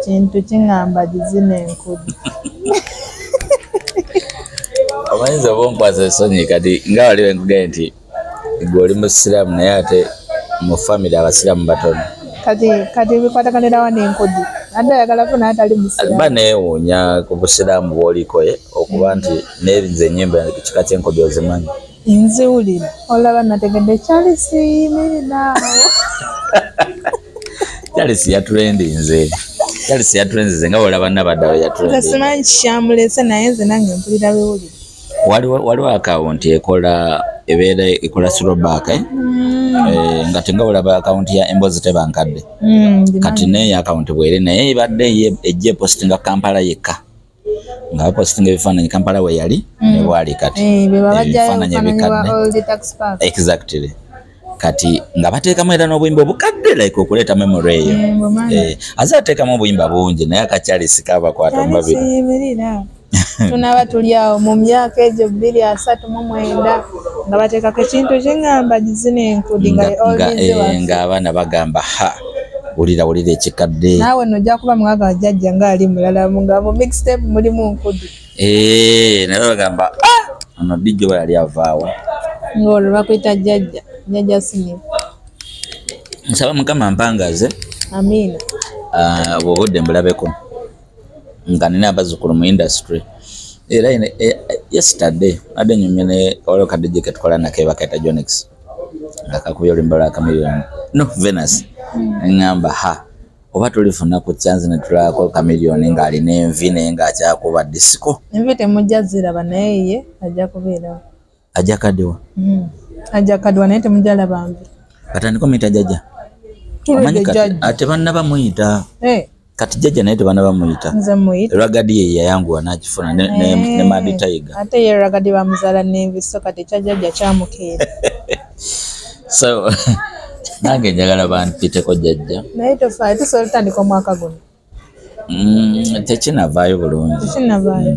Kintu kingamba gizine enkudi. Amanyiza bonkwaza esonyi kati nga waliwo enkuga nti gwe oli musiraamu naye ate mu family abasiraamu batono. Kati bikwatakanira wa n'enkudi. Ate ayagala funa atali musiraamu. Ba neewuunya ku busiraamu bw'oliko okuba nti n'erinze ennyimba ekika ky'enkudi ozimanyi. Nziwulira. Olaba nategedde Charles Yimirina. Charles yatulendinze. Charles yatulendinze nga olaba nabaddawo yatulendinze. Simanyi kyamulese naye nze nange mpulira biwulira. Waliwo akawunti ekola throwback nga tenga olaba akawunti ya Emboozi Tebankadde. Kati neyo akawunti bwere naye ibadde ejje postinga Kampala yekka. Nga postinga ebifaananyi Kampala we yali ne bwali kati. Ebifaananyi ebikadde. Exactly. Kati nga bateekamu era n'obuyimba obukadde like okuleeta memory eyo. Azateekamu obuyimba bungi naye akaCharles kabakwata mu babiri. Tunaba tuli awo mu myaka egyo 2039 nga bateekako ekintu kyengamba gizine enkudi nga abaana bagamba wulira ekikadde. Naawe nojja kuba mwaga jjajja ng'ali mulala nga mu mixtape mulimu nkudi. Naye bagamba ono dijjo bwe yali avaawo. Ng'olwo bakwita jjajja Sinifu. Nsaba Mukama ampangaze. Amiina. Obudde mbulabeko. Nga nina abazzukulu mu industry. Era yesterday ade nyumye ne waliwo kadijje ke tukola nako bakayita Jonix. Akakubye oluyimba lwa Chameleone. No, Venus. Ngamba oba tulifuna ku chance ne tulako Chameleone ng'alina envi naye ng'akyakuba disco. Envi temujja ziraba naye ye ajja kubeerawo. Ajja kaddiwa. Ajja kaddiwa naye temujja laba nvi. Katandiko muyita jjajja. Amanyi kati ate banna bamuyita. Kati jjajja naye tebana bamuyita. Nze muyita. Ragadi ye yayanguwa n'akifuna ne Madi Tiger. Ate ye Ragadi bamuzaala n'envi so kati kyajjajja kyamukeera. So nange njagala bampiteko jjajja. Naye tofaayo tusobola otandika omwaka guno. Tekinavaayo bulungi.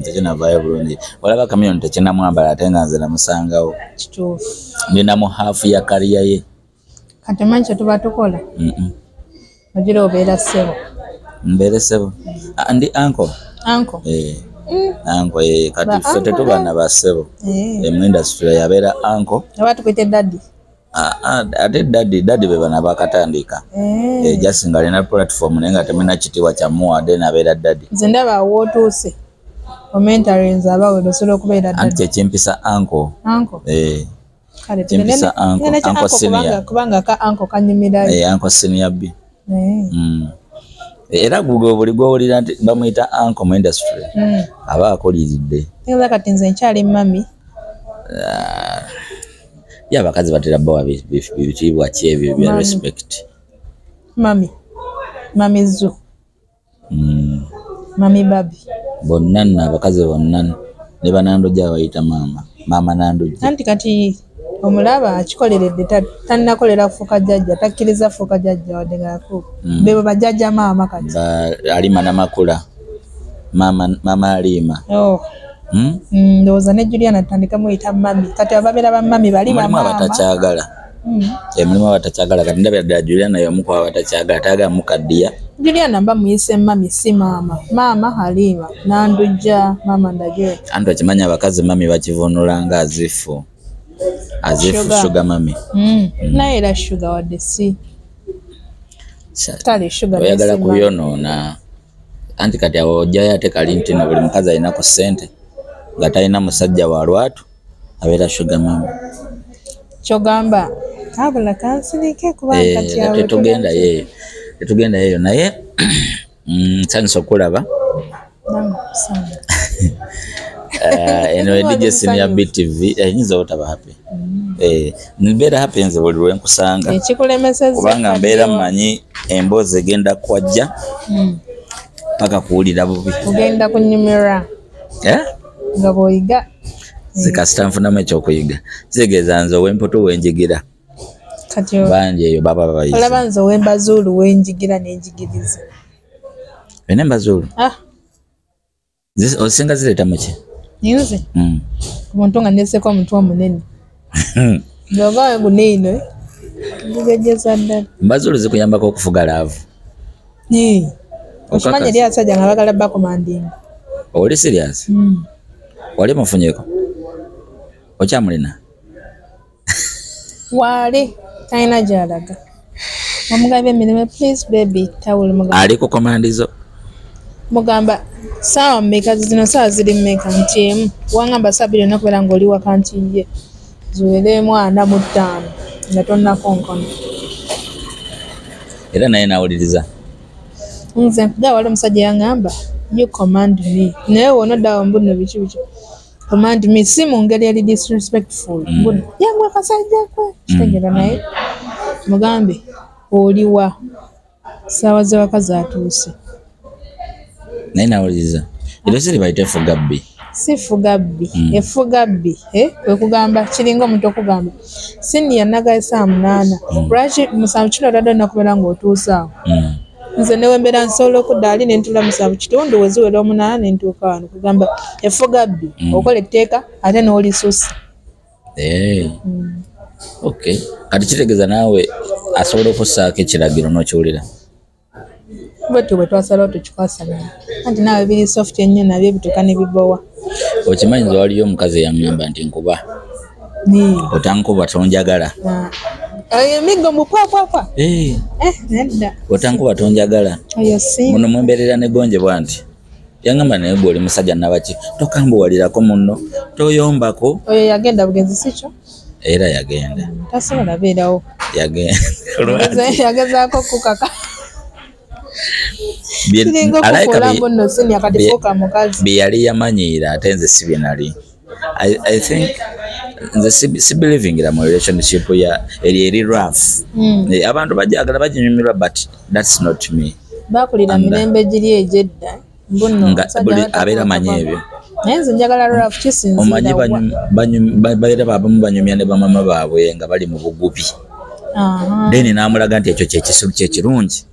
Tekinavaayo bulungi. Olaba Chameleone tekinamwambala ate nga nze namusangawo. Kituufu. Nina mu haafu ya kaliya ye. Kati manyi kye tuba tukola? Ogira obeera ssebo. Mbeere ssebo. Ndi uncle. Uncle? Uncle kati ffe tetuba na bassebo. Mu industry yabeera uncle. Oba tukwite daddy? Ate daddy be bana bakatandika. Just nga alina platform naye nga temena kitiibwa kyamuwa ate nabeera daddy. Nze ndaba awootuuse. Commentaries abawe osobola okubeera daddy. Ante kimpisa uncle. Uncle? Kimpisa uncle senior. Kubanga ka uncle kanyumirayo. Uncle senior B. Era gugwe buli gw'owulira nti bamuyita uncle mu industry. Aba akoliridde. Nza kati nze nkyali mami. Abakazi batera bawa bitiibwa ki ebyo bya respect. Mami Zu. Mami Babi. Bonna nno abakazi bonna ne banandojja bayita maama nandojja. Anti kati omulaba akikoleredde tannakolera kufuuka jjajja takkiriza fuuka jjajja wadde ng'akuba. Bebo bajjajja maama kati. Alima Namakula. Maama Alima. Ndowooza ne Juliana atandika muyita mami. Kati ababeera bamami bali bamaama. Mulimu abatakyagala. Mulimu abatakyagala kati ndabira ddala Juliana y'omu ku abatakyagala tayagala mukaddiya. Juliana mba muyise mami si maama. Maama Halima Nandujja maama Ndajjo. Anti okimanya abakazi mami bakivunula nga azifu. Sugar mami. Naye era sugar wadde si. Kale sugar oyagala kuyonoona. Anti kati awo ojjayo ate kali nti no buli mukazi alinako ssente. Nga talina musajja wa lwatu abeera sugar mami. Kyogamba kabula kansirike kubanga kati awo tetugenda yeeyo naye nsanyusa okulaba. Eno DJ Senior BTV nyinza otaba happy. Mbeera happy nze buli lwe nkusanga. Kubanga mbeera mmanyi emboozi egenda kwajja paka kuwulira bubi. Ogenda kunyumira. Nga bw'oyiga. Zikasita nfunamu ekyokuyiga. Kitegeeza nze ow'empoto w'enjigira. Kati bangi eyo baba babayizi. Olaba nze ow'Embazulu w'enjigira n'enjigiriza. Wena Embazulu? Osinga zireeta mu ki? Nze? Omuntu nga nneeseko omutwe omunene. Ng'ova guneino ngugejjeza ddala. Embazulu zikuyambako okufuga laavu. Okimanyi eri abasajja nga bagala bakomandinga. Oli serious? Wali mufunyeko? Okyamulina? Wali talina gy'alaga. Omugamba emirimu, please baby tawuli mugamba. Ali ku komandizo? Mugamba saawa mmeka zino saawa ziri mmeka nti emu. Wangamba saa 2 okubeera ng'oli waka nti ye. Ziweremu 45 nga tonnakonkono. Era naye nawuliriza. Nze nkugamba wali omusajja yangamba you command me. Naye wonoddawo mbuno biki. Command me si mu ngeri eri disrespectful. Mbuno yangwe akasajja kwe. Kitegera naye. Mugambe oliwa saawa z'abakazi atuuse. Naye nawuliriza. Era siri bayite fugabbi. Si fugabbi. Efugabbi. Kwe kugamba kiringa omuntu okugamba. Siniya nagaye saa 8. Lwaki musanvu kino otadde nakubeera ng'otuuse awo. Nze newe mbeera nsobola okudda ali ne ntula musanvu kitundu we ziwera 8 ne ntuuka wano. Kugamba efugabbi okola etteeka ate n'olisuusa. Okay. Kati kitegeeza naawe asobola okussaako ekiragiro n'okiwulira. Bwe twasalawo tukikwasaganya. Anti naawe biri soft ennyo nabyo bituuka ne bibowa. Okimanyi nze waliyo omukazi eyangamba nti nkuba. Otankuba tonjagala. Emiggo mupwapwapwa. Nedda. Otankuba tonjagala. Muno mwembeerera ne gonjebwa nti yangamba naye gwe oli musajja nabaki tokambuwalirako munno toyombako. Oyo yagenda bugenzi si kyo? Era yagenda. Tasobola beerawo. Yagenda. Yagezaako kukaka. Bye yali yamanyiira ate nze si bye nali. I think nze si believingira mu relationship eri rough. Abantu bajagala bajinyumirwa but that's not me. Bakulira mirembe giri egyedda. Mbuno abeera manyi ebyo. Nze njagala rough kisinzira. Omanyi babeera babamu banyumya ne bamama baabwe nga bali mu bugubi. Then naamulaga nti ekyo kyekisulu kyekirungi.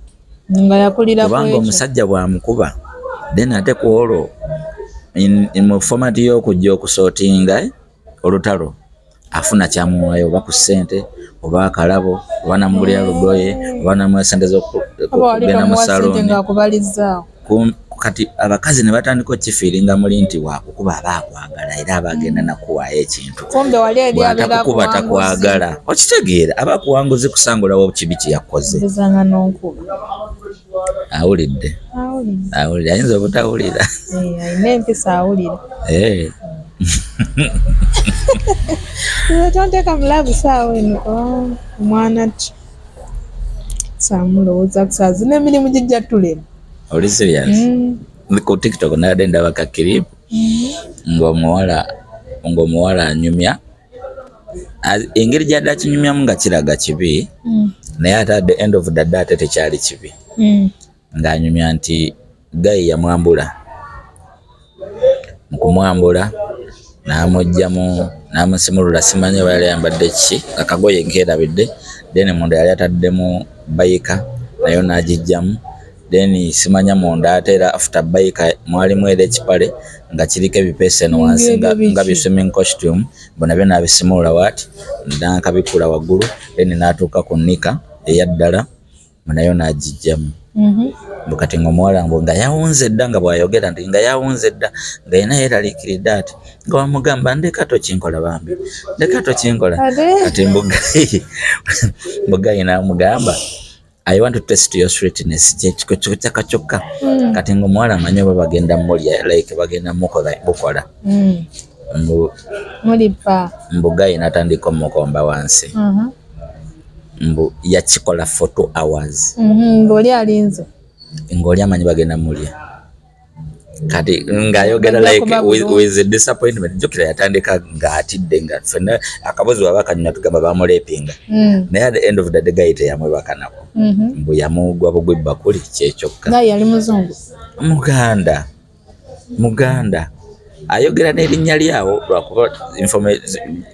Nga yakulira kubanga omusajja bw'amukuba then ate ku olwo mu format y'okujja okusootinga olutalo afuna kyamuwayo oba ku ssente oba akalabo oba namugulira lugoye oba namuwa ssente z'okugenda mu saloni. Kati abakazi ne batandika okifiiringa muli nti waakukuba aba akwagala era abagenda nakuwaayo ekintu. Bw'atakukuba takwagala. Okitegeera aba akuwanguzi kusangulawo kibi kye yakoze. Awulidde. Awulidde. Ayinza obutawulira. Ayina empisa awulira. Tonteeka mulabu saawa eno. Omwana ki. Saamulowooza kusaa zino emirimu gijja tulema. Oli serious? Ku TikTok nade ndaba ka clip ng'omuwala anyumya. Engeri gy'adda akinyumyamu nga kiraga kibi naye ate at the end of the day ate tekyali kibi. Ng'anyumya nti gayi yamwambula. Mu kumwambula n'amugyamu n'amusimulula simanyi oba yali ayambadde ki akagoye nkeerabidde then munda yali ataddemu bayika nayo n'agijjamu. Then simanya munda ate era after bayika mwalimu era ekipale nga kiriko ebipeesa eno wansi nga swimming costume bona byo n'abisimulula waati n'akabikula waggulu then n'atuuka ku nnika eyaddala nayo n'agijjamu. Bukati ng'omuwala nga yawunze dda nga bw'ayogera nti nga yawunze dda nga yena yeeraliikiridde ati nga wamugamba ndeka tokinkola bambi ndeka tokinkola kati mbugayi n'amugamba I want to test your sweetness. Kyokka. Kati ng'omuwala amanyi oba bagenda mulya like bagenda mukola. Mulipa. Mbugayi n'atandika omukomba wansi. Mbu yakikola for 2 hours. Ng'oli alinze. Ng'oli amanyi bagenda mulya. Kati ng'ayogera like with a disappointment. Jjukira yatandika ng'atidde nga ffenna akabuzi bw'aba kanyuma tugamba bamuleepinga. Naye at the end of the day gayi teyamwebaka nako. Mbu yamugwa bugwi bakuli kyekyokka. Gayi yali muzungu. Muganda. Ayogera n'erinnya lyawo lwakuba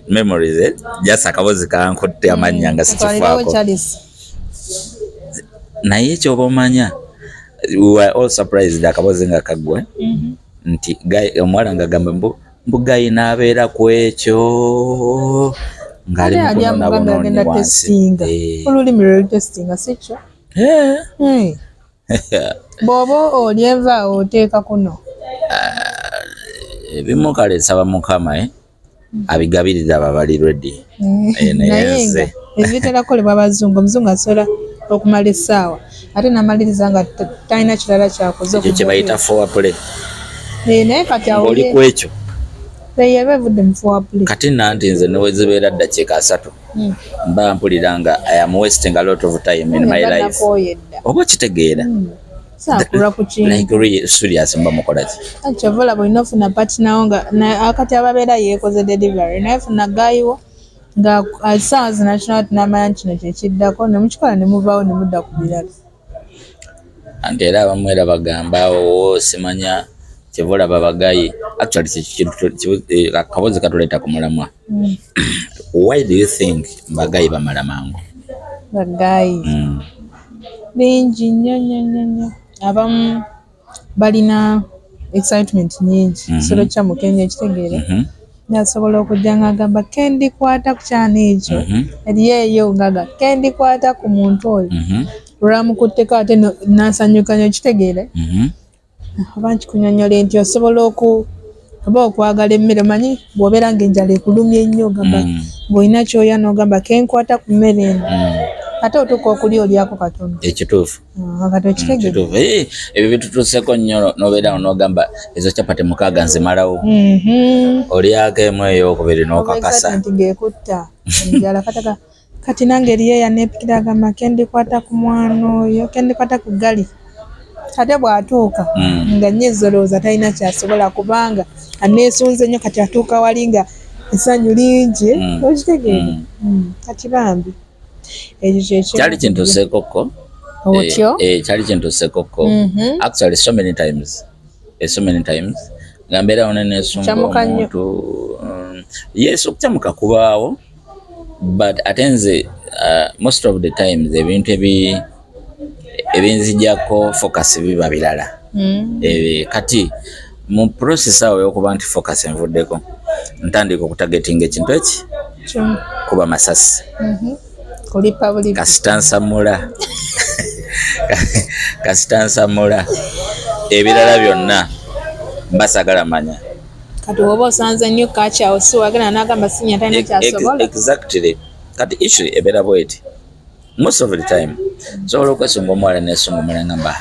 memories just akabuzi kankutte amannya nga sikifaako. Naye ekyoba omanya we were all surprised akabuzi nga kaggwa nti omuwala nga gamba mbu gayi n'abeera ku ekyo ng'ali mukuno nabo nooni wansi. Olulimi lwe testinga si kyo. Bw'oba olya enva oteeka kuno. Ebimu kale nsaba Mukama abigabirira abali ready. Naye nga ebitera kolebwa abazungu, omuzungu asobola okumala essaawa ate n'amaliriza nga talina kirala kyakoze. Ekyo kye bayita foreplay. Naye kati awo oli ku ekyo yaba evudde mu foreplay. Kati nanti nze ne wezibeera ddakiika 3 mba mpulira nga I am wasting a lot of time in my life. Oba kitegeera saakulwa ku kintu like really serious mba mukola ki kyova olina ofuna patinawo nga akati ababeera yeekoze delivery naye funa gayiwo nga essaawa zinakina tinamanya kino kyekiddako nemukikola ne muvaawo ne mudda ku birala. Anti era abamu era bagamba simanya kyeva olaba bagayi actually akabozi katuleeta ku mulamwa. Why do you think bagayi bamala mangu? Bagayi bingi nnyo abamu balina excitement nyingi solo kya mukenya ekitegeere nasobola okujja ng'agamba kendikwata ku kyana ekyo eriyo ngaga kendikwata ku muntu oyo lwamukutteko ate nasanyukanya ekitegeere oba nkikunyonyola nti osobola oba okwagala emmere omanyi bw'obeera ng'enjala ekulumya ennyo ogamba ng'olina kyoya n'ogamba kenkwata ku mmere eno ate otuuka okuli olyako katono. Ekituufu ekitegeere ebyo bitutuuseko nnyo n'obeera n'ogamba ezo capati 6 nzimalawo olyako emu ey'okubiri n'okakasa nti ng'ekutta enjala kati nange eriyo yaneepikira agamba kendikwata ku mwana oyo kendikwata ku gali ate bw'atuuka nga nnyo ezolowooza talina kyasobola kubanga aneesunze nnyo kati atuuka wali nga essanyu lingi okitegeere kati bambi ekyo kyali kintuuseekoko kyali kintuuseekoko actually so many times nga mbeerawo neneesunga omuntu yes okukyamuka kubaawo but ate nze most of the times ebintu ebinzijjako focus biba birala kati mu process awo y'okuba nti focus envuddeko ntandika okutagetinga ekintu eki kuba masasi kasitansamula ebirala byonna mbasagala manya kati oba osanze nnyo kakyawo siwagenda n'agamba sinya talina kyasobola exactly kati issue ebeera bweti most of the time sobola okwesunga omuwala nesunga omula ngamba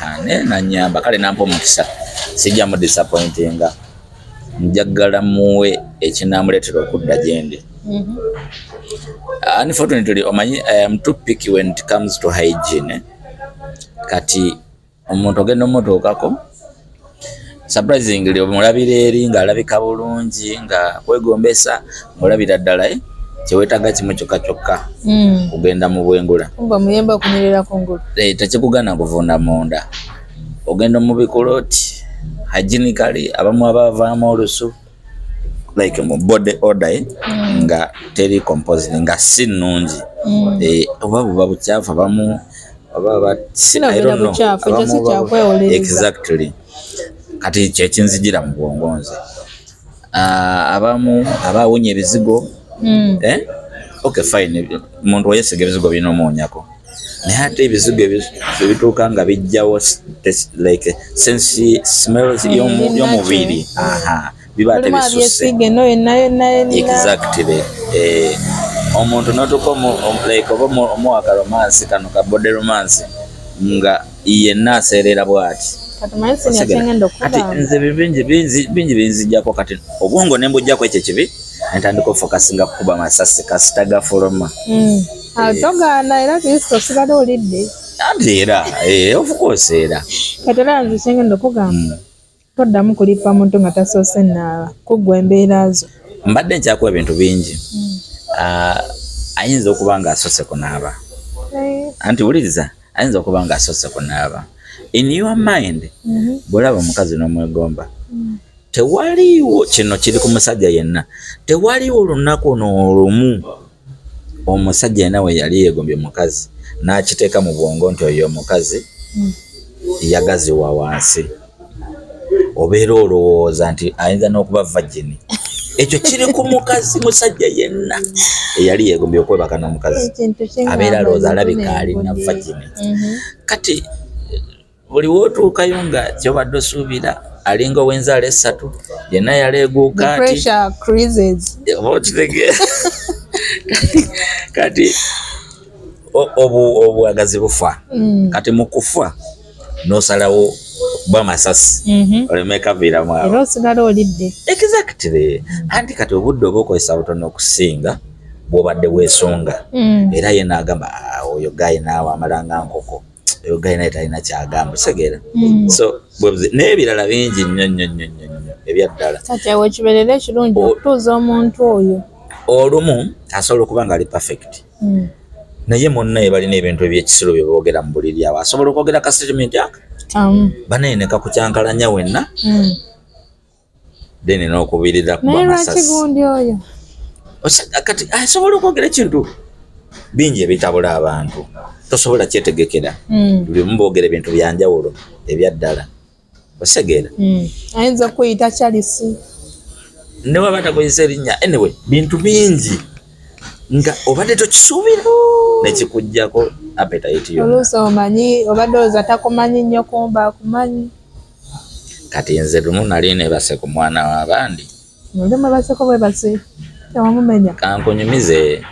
nanyamba kale nampa omukisa sijja mu disappointinga njagala muwe ekinamuleetera okudda gyendi. Unfortunately omanyi I am too picky when it comes to hygiene kati omuntu ogenda omutuukako surprisingly omulabira eri ng'alabika bulungi nga kwegombesa ng'olabira ddala kyewetaaga kimu kyokka kugenda mu bwengula muyemba okunyerera ku ngulu tekikugana kuvunda munda ogenda mu bikulooti hygienically abamu abavaamu olusu like mu body odor nga teri composed nga si nnungi oba buba bukyafu abamu oba I don't know exactly kati kyekinzigira mu bwongo nze abamu abawunya ebizigo okay fine muntu weyesiga ebizigo birina omuwunyako naye ate ebizigo ebituuka nga bijjawo like sense smells y'omubiri biba ate bisusse exactly omuntu notuuka like oba omuwaka romance kano ka body romance nga yenna aseerera bw'ati kati nze bingi binzijjako kati obwongo ne mbujjako ekyo kibi ntandika ofokasinga kukuba masasi kasita gafuluma togaana era kristo osigala olidde anti era of course era kati era nze kyengenda okugamba toddamu kulipa muntu nga tasoose naaba kuggwa embeera zo mbadde nkyakuwa ebintu bingi ayinza okuba nga asoose kunaaba anti wuliriza ayinza okuba nga asoose kunaaba in your mind bw'olaba omukazi n'omwegomba tewaliwo kino kiri ku musajja yenna tewaliwo olunaku n'olumu omusajja yenna we yali yeegombye omukazi n'akiteeka mu bwongo nti oyo omukazi yagaziwa wansi obeera olowooza nti ayinza n'okuba vagini ekyo kiri ku mukazi musajja yenna eyali yeegombye okwebaka n'omukazi abeera alowooza alabika alina vagini kati buli wotuukayo nga kyobadde osuubira alinga ow'enzaala essatu yenna yaleeguuka kati obuwagazi bufa kati mu kufa n'osalawo kuba amasasi oleme kaviiramu awo era osigala olidde exactly anti kati obudde oba okozesa butono okusinga bw'obadde weesonga era ye n'agamba oyo gayi naawe amalanga nkoko oyo gayi naye talina kyagamba kitegeera so n'ebirala bingi nnyo ebyaddala kati awo kibeerera ekirungi okutuuza omuntu oyo olumu asobola okuba nga ali perfect naye munnaye balina ebintu ebyekisiro bye boogera mu buliri awo asobola okwogera ka statement aka banaye ne kakukyankalanya wenna then n'okubirira kuba amasasi oyo kati asobola okwogera ekintu bingi ebitabula abantu tosobola kyetegekera buli omu boogera ebintu byanjawulo ebyaddala osegeera ayinza okuyita kyalisi ne waba takuyisa erinnya anyway bintu bingi nga obadde tokisuubira nekikujjako appetite yo oluusi omanyi obadde oza takumanyi nnyo kumba akumanyi kati nze lumu nali nebase ku mwana w'abandi mulimu baseko bwe basi tewamumenya kankunyumize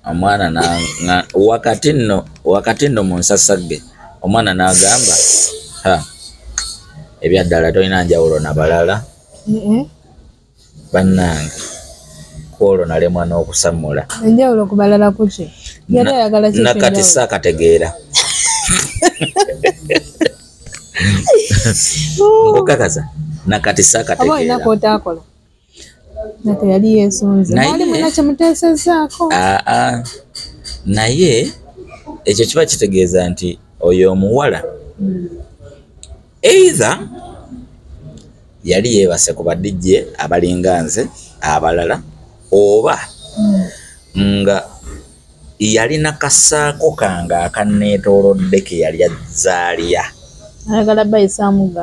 omwana wakati nno mu nsasagge omwana n'agamba ebyaddala tolina njawulo na balala bannange kwolwo nalemwa n'okusamula enjawulo ku balala kuki yali ayagala nakati saakategeera nkukakasa nakati saakategeera oba olina kwotaakola nate yali yeesunze ali mwena kyemuteesezaako naye ekyo kiba kitegeeza nti oyo omuwala either yali yeebase ku badijje abalinga nze abalala oba nga yalina kasaako kange akaneetoolodde ke yali azaalya ayagala bayisaamuga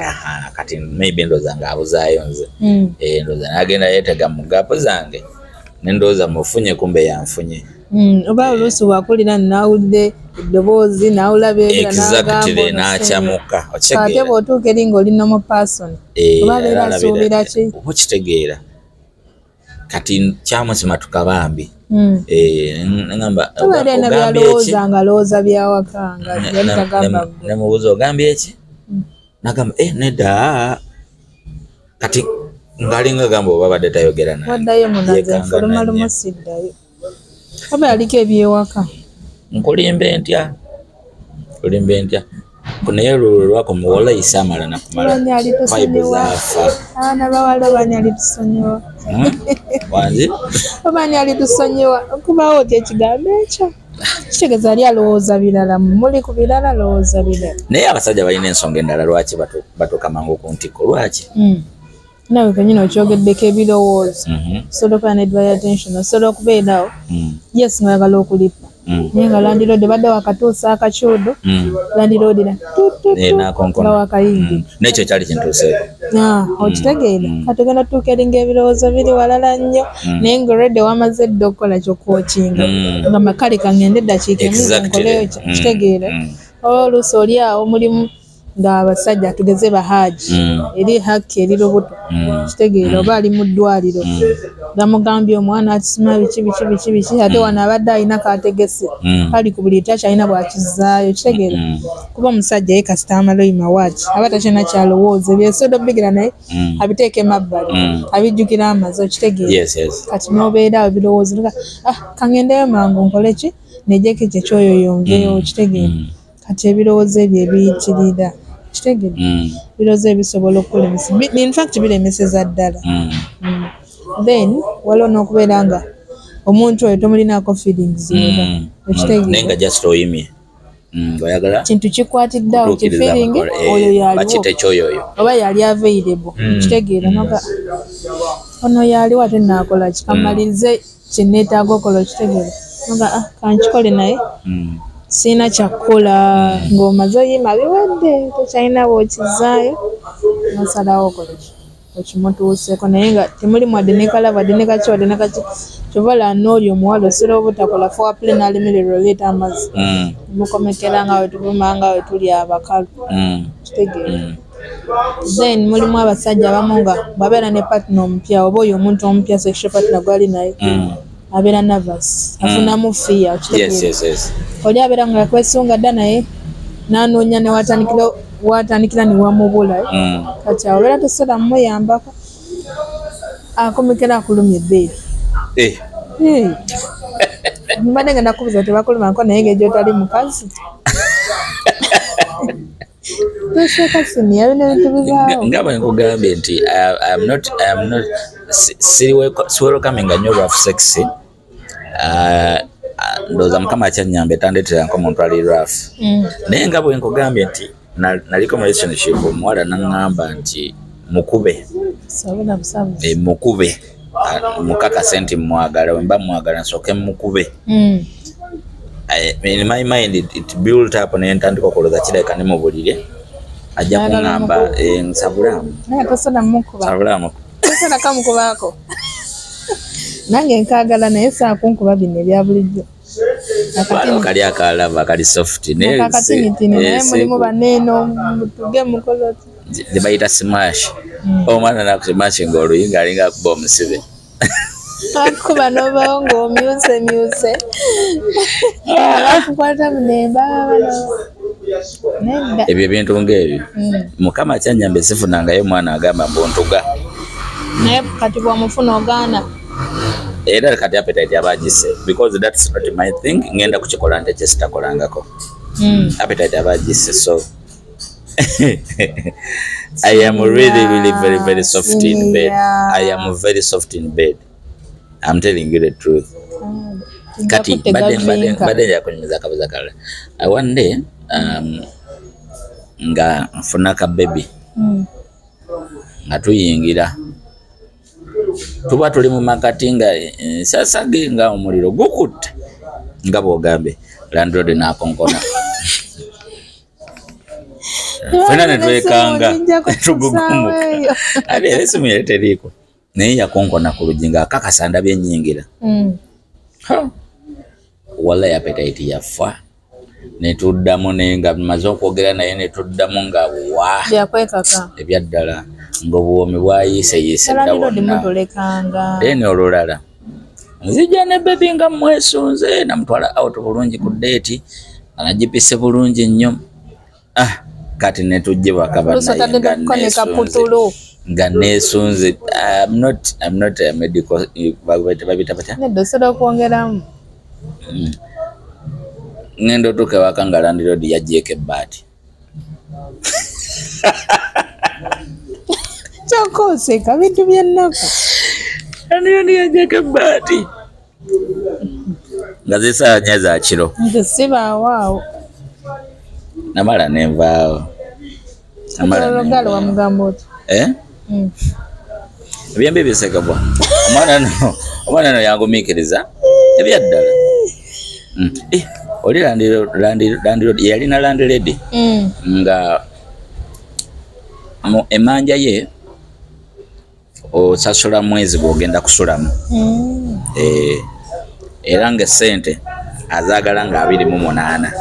kati maybe ndooza ng'abuzaayo nze ndooza n'agenda yeetega mu gaapu zange nendooza mufunye kumbe yanfunye oba oluusi wakulira nawulire eddoboozi nawulaba exactly n'akyamuka ate bw'otuuka eri ng'oli nomo person oba abeera asuubira ki oba okitegeera kati kyamusima tukabambi ngamba tubaire na byalowooza nga alowooza byawaka nga yali tagamba nemubuuza ogambye eki nagamba nedda kati ngaalinga gamba oba badde tayogera naye waddayo munaze fuluma lumu siddayo oba yaliko ebyewaka nkulimbe ntya naye olwo lwako muwola isamala nakumala vibe zaafa abaana bawala bani alitusonyiwa wanzi obani alitusonyiwa okubawo oti ekigambo ekyo kitegeeza ali alowooza birala muli ku birala alowooza birala naye abasajja balina ensonga endala lwaki batuuka mangu ku ntikko lwaki nawe kenyini okyogeddeko ebirowoozo osobola okuba nedwaya attention osobola okubeerawo yes ngayagala okulipa naye nga landiroodi badde wakatuusa akacuudo landiroodira nga wakayingi nekyo kyali kintuuseeko okitegeera kati ogenda tutuuka eringa ebirowoozo biri walala nnyo naye nga olredde wamaze dde okukola kyokwokinga nga makale kangende eddakiika emukoleyo kitegeera oba oluusi oli awo mulimu ng'abasajja tugeze bahaaji eri hakki eri lubuto kitegeera oba ali mu ddwaliro gamugambye omwana akisima biki ate wano abadde alina kategese kali ku buli taki alina bwakizaayo kitegeera kuba omusajja ye kasita amala oyima waaki aba takyina kyalowooza ebyesoda obigira naye abiteeka emabbali abijjukira amaze okitegeera kati n'obeera awo ebirowoozo kangendeyo mangu nkole ki nejjeko ekyo ekyoyo yongeyo kitegeera kati ebirowoozo ebyo ebiyitirira kitegeera birowoozo ebisobola okulemesa infact biremeseza ddala then waliwo n'okubeera nga omuntu oyo tomulinaako feelings era naye nga just oyimye oyagala kintu kikwatiddeawo kifeeling oyo yaliwo oba yali available kitegeera noga ono yaliwo ate naakola kikamalirize kyeneetaaga okola kitegeera noga kankikole naye siina kyakukola ng'omaze oyima biwadde tokyalina bw'okizaayo nosalawo okoleki okimutuuseeko naye nga temuli mwadde ne kalaba wadde ne kaki wadde ne kaki kyovala n'oli omuwala osera obutakola fowaplay n'alimiriro oleeta amazzi mukomekera nga wetuvuma nga wetuli abakalu kitegeera then mulimu abasajja abamu nga bwabeera ne partner omupya oba oyo omuntu omupya sexual partner gwali naye abeera nervous afunamu fear okitegeera oli abeera nga yakwesunga dda naye n'anoonya ne watandikira ne wamubula kati awo obeera tosobola mumuyambako akomekera akulumya ebbeeri mbadde nga nakubuza tebakulumako naye nga egyotali mukazi tosooka siniya bino ebintu bizaawo nga bwe nkugambye nti siwerokaminga nnyo rough sex ndowooza mukama akyanyamba etandeetera nko omuntu ali rough naye nga bwe nkugambye nti naliko mu relationship omuwala naŋŋamba nti mukube mukube mukakase nti mwagala wemba mwagala nsooke mukube in my mind it built up naye ntandika okulooza kirabika ne mu bulire ajja kuŋŋamba nsabulamu kamukubaako nange nkaagala naye saakunkuba bino ebya bulijjo kali akalava kali soft naye mulimu baneeno mutuge mukola zebayita smash omwana nakusimashi ngaoluyinga alinga akuba omusibe akuba nobawo ngaomyuse alakukwata munemba ebyo ebintu ngaebyo mukama kyanyamba esifunangayo omwana agamba mbuntuga naye kati bwamufuna ogaana era kati appetite abagise because that's not my thing ngenda kukikola nte kyesitakolangako appetite abagise so I am really very very soft in bed. I am very soft in bed. I'm telling you the truth. Kati bade ya kunyumiza kabuza kala. One day nga funaka baby. Nga tuyingira. Tuba tuli mu makati nga sasa nga omuliro gukutta. Nga bogambe landlord na konkona. Fena netwekanga tugugumuka ate esimu yeteriko naye yakonkona ku lujinga akakasanda byenyingira wala appetite yafa netuddamu naye nga bimaze okwogera naye netuddamu nga wa byakwekaka ebyaddala ng'obuwomi bwayise dawonna eni olulala nzija ne bebi nga mwesunze namutwala out bulungi ku deeti anagipise bulungi nnyo kati netujje bakabana nga nesunze I'm not a medical babita bata nedosera kuongeramu ngendo tuke wakangala ndiro yajeke bati chokose kabitu byennaka ndiro yajeke bati ngazisa nyaza kiro ndisiba wao namala nenvaawo amala wa mugambo ebyembi bisekabwa omwana no yangumikiriza ebyaddala oli landiro yalina landlady nga emanja ye osasula mwezi gwogenda kusulamu era nga sente azagala nga 28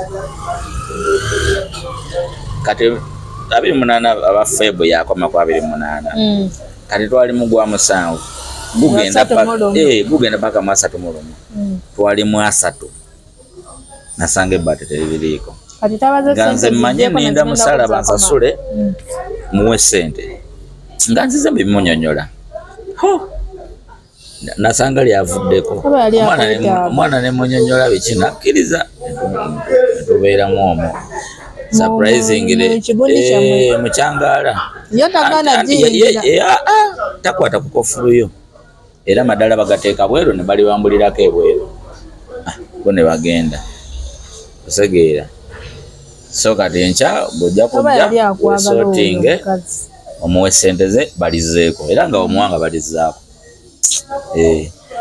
kati 28 aba Febo yakoma kwa 28 kati twali mugwa musanvu gugenda paka mwasatu mulumu twali mwasatu nasange bate teliriko kati tabaza ganze manye ninda musala bansasule muwe sente nganzize bimunyonyola nasanga lyavuddeko omwana ne munyonyola bikina kiriza tubeera mwomo surprisingly mukyangala takwata kukofuluyo era madala bagateeka bweru ne bali bambulirako ebweru bo ne bagenda osegeera so kati enkya bwojja kujja wesotinge omuwe sente ze balizeeko era nga omuwanga balizaako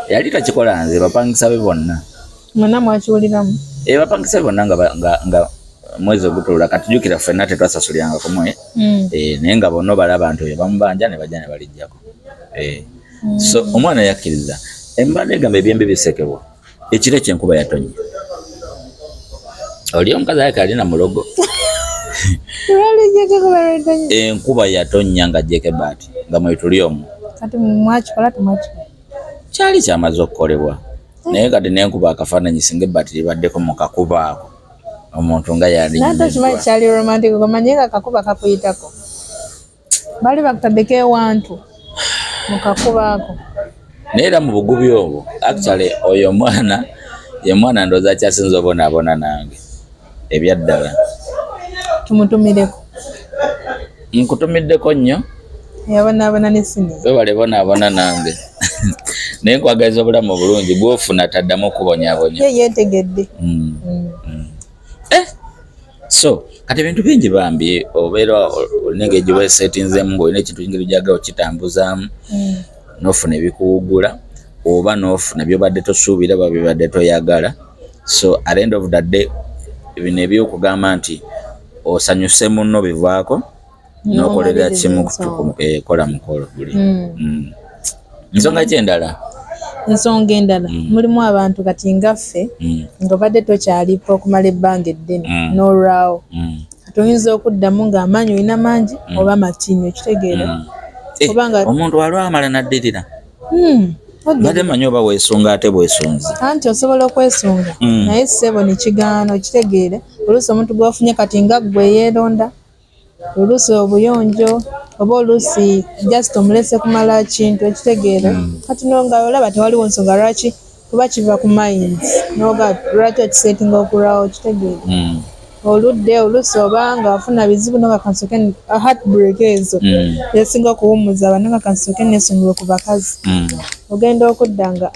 yali takikola nze bapangisa be bonna mwena mwakiwuliramu bapangisa be bonna nga mwezi ogutulula katujukira ffenna tetwasasuliranga kumwe naye nga bonna balaba nti oyo bamubanja ne bajja ne balijjako so omwana yakkiriza embala egamba ebyembi bisekebwa ekiro ekyenkuba yatonye oli omukazi ayeke alina mulogo enkuba yatonya nga jjeko baati nga mwetuli omwo kati mwakikola temwakikola kyali kyamaze okukolebwa naye kati n'enkuba akafaananyi singa ebbaati libaddeko mu kakuba ako omuntu nga yalikimanyi kyali romantic omanye nga akakuba kakuyitako bali bakutaddeko ewantu mu kakuba ako naye era mu bugubi obwo actually oyo omwana ye mwana ndooza akyasinza obonaabona nange ebyaddala tumutumireko nkutumiddeko nnyo yabonaabona ne sini webale bonaabona nange naye nkwagaliza obulamu obulungi bwofuna taddamu okubonyaabonya ye yeetegedde so kati ebintu bingi bambi obeera olina engeri weesetinzemu ng'olina ekintu ngeri gyagala okitambuzaamu n'ofuna ebikuwugula oba n'ofuna byobadde tosuubira oba byobadde toyagala so at the end of the day bino ebyokugamba nti osanyuse munno bivaako n'okolera kimu kola mukolo guli nsonga kyendala ensonga endala mulimu abantu kati ngaffe ng'obadde tokyalipo okumala ebbanga eddene n'olwawo kati oyinza okuddamu ng'amaanyi olina mangi oba matinyo okitegeera omuntu alwamala naddirira badde manyi oba weesunga ate bwesunzi anti osobola okwesunga naye ssebo nekigaana okitegeere oluusi omuntu gwafunye kati nga ggwe yeeronda oluusi obuyonjo oba oluusi just omulese kumala kintu ekitegeere kati nonga olaba tewaliwo nsonga lwaki kuba kiva ku minds noga lwaki okisetinga okulwawo okitegeere oludde oluusi oba nga afuna bizibu noga kansoke heartbreak ezo esinga okuwummuza abantu nga kansoke nesonyiwe ku bakazi ogenda okudda nga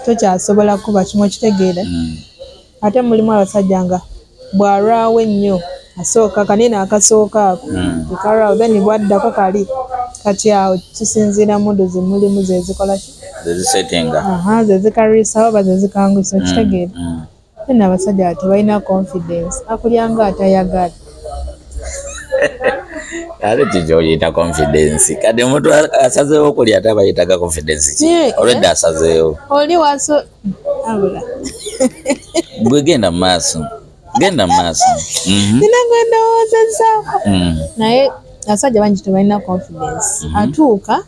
tokyasobola kuba kimu okitegeere ate mulimu abasajja nga bw'alwawo ennyo asooka kanene akasooka ako ekalwawo then bwaddako kali kati awo kisinziira mudo zemulimu zezikola zezikariisawo oba zezikangwisa okitegeere ena abasajja tebalina confidence akulyanga atayagala ate kikyoyita confidence kati omuntu asazeewo okulya ate abayitaga confidence ki olwedde asazeewo oli waso abula gwe genda mu maaso nina gwendowoozezzaako naye abasajja bangi tebalina confidence atuuka